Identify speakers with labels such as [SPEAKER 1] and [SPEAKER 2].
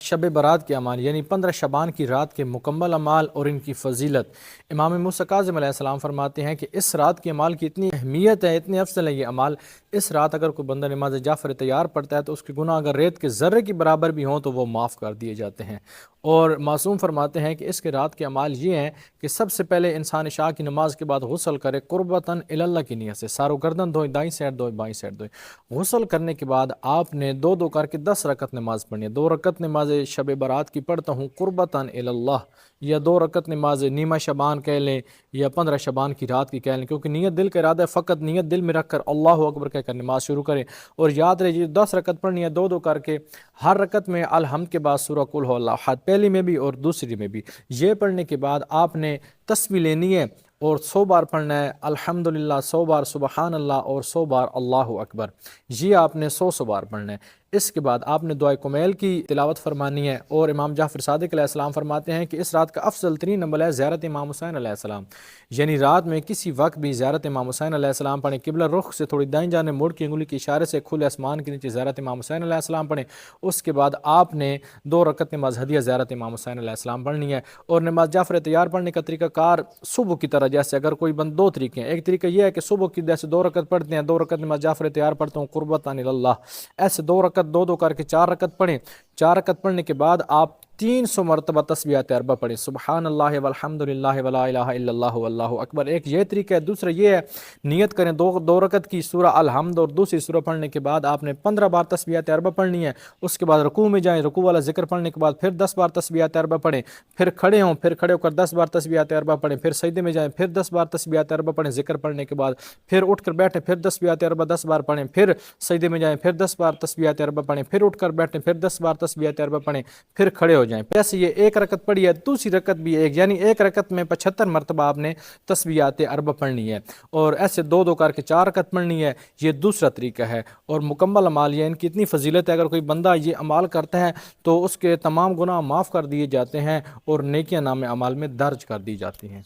[SPEAKER 1] شب برات کے اعمال یعنی 15 شعبان کی رات کے مکمل اعمال اور ان کی فضیلت، امام موسیٰ کاظم علیہ السلام فرماتے ہیں کہ اس رات کے اعمال کی اتنی اہمیت ہے، اتنے افضل ہے یہ اعمال، اس رات اگر کوئی بندہ نماز جعفر تیار پڑھتا ہے تو اس کے گناہ اگر ریت کے ذرے کی برابر بھی ہوں تو وہ معاف کر دیے جاتے ہیں۔ اور معصوم فرماتے ہیں کہ اس کے رات کے اعمال یہ ہیں کہ سب سے پہلے انسان عشاء کی نماز کے بعد غسل کرے قربتاً اللہ کی نیت سے، سارو گردن دھوئے، دائیں سائڈ دھوئے، بائیں سائڈ دھوئے۔ غسل کرنے کے بعد آپ نے دو دو کر کے 10 رکعت نماز پڑھنی ہے۔ 2 رکعت نماز شب برات کی پڑھتا ہوں قربتاً اللہ، یا 2 رکعت نماز نیمہ شعبان کہہ لیں یا 15 شعبان کی رات کی کہہ لیں، کیونکہ نیت دل کا ارادہ ہے، فقط نیت دل میں رکھ کر اللہ اکبر کہہ کر نماز شروع کریں۔ اور یاد رہے 10 رکعت پڑھنی ہے 2 2 کر کے، ہر رکعت میں الحمد کے بعد سورہ قل هو اللہ احد، پہلی میں بھی اور دوسری میں بھی۔ یہ پڑھنے کے بعد آپ نے تسبیح لینی ہے اور 100 بار پڑھنا ہے الحمدللہ، 100 بار سبحان اللہ اور 100 بار اللہ اکبر، یہ آپ نے 100 بار پڑھنا ہے۔ اس کے بعد آپ نے دعائے کمیل کی تلاوت فرمانی ہے، اور امام جعفر صادق علیہ السلام فرماتے ہیں کہ اس رات کا افضل ترین عمل ہے زیارت امام حسین علیہ السلام، یعنی رات میں کسی وقت بھی زیارت امام حسین علیہ السلام پڑھیں، قبلہ رخ سے تھوڑی دائیں جانب مڑ کے انگلی کے اشارے سے کھلے آسمان کے نیچے زیارت امام حسین علیہ السلام پڑھیں۔ اس کے بعد آپ نے 2 رکعت نماز ہدیہ زیارت امام حسین علیہ السلام پڑھنی ہے۔ اور نماز جعفر تیار پڑھنے کا طریقہ کار صبح کی طرح، جیسے اگر کوئی بند 2 طریقے ہیں، ایک طریقہ یہ ہے کہ صبح کی جیسے 2 رکعت پڑھتے ہیں، 2 رکعت نماز جعفر تیار پڑھتا ہوں قربتاً اللہ، ایسے 2 رکعت 2 2 کر کے 4 رکعت پڑھیں۔ 4 رکعت پڑھنے کے بعد آپ 300 مرتبہ تسبیحات اربع پڑھیں، سبحان اللہ والحمد للہ ولا الہ الا اللہ واللہ اکبر، ایک یہ طریقہ ہے۔ دوسرا یہ ہے نیت کریں 2 رکعت کی سورہ الحمد اور دوسری سورہ پڑھنے کے بعد آپ نے 15 بار تسبیحات اربع پڑھنی ہے۔ اس کے بعد رکوع میں جائیں، رکوع والا ذکر پڑھنے کے بعد پھر 10 بار تسبیحات اربع پڑھیں، پھر کھڑے ہوں، پھر کھڑے ہو کر 10 بار تسبیحات اربع پڑھیں، پھر سجدے میں جائیں، پھر 10 بار تسبیحات اربع پڑھیں ذکر پڑھنے کے بعد، پھر اٹھ کر بیٹھیں، پھر تسبیحات اربع 10 بار پڑھیں، پھر سجدے میں جائیں، پھر 10 بار تسبیحات اربع پڑھیں، پھر اٹھ کر بیٹھیں، پھر 10 بار تسبیحات اربع پڑھیں، پھر کھڑے ہو جائیں۔ ایسے یہ ایک رکعت پڑھی ہے، دوسری رکعت بھی ایک، یعنی ایک رکعت میں 75 مرتبہ آپ نے تسبیحات اربع پڑھنی ہے، اور ایسے 2 2 کر کے 4 رکعت پڑھنی ہے، یہ دوسرا طریقہ ہے۔ اور مکمل اعمال یہ ان کی اتنی فضیلت ہے، اگر کوئی بندہ یہ اعمال کرتا ہے تو اس کے تمام گناہ معاف کر دیے جاتے ہیں اور نیکیاں نام اعمال میں درج کر دی جاتی ہیں۔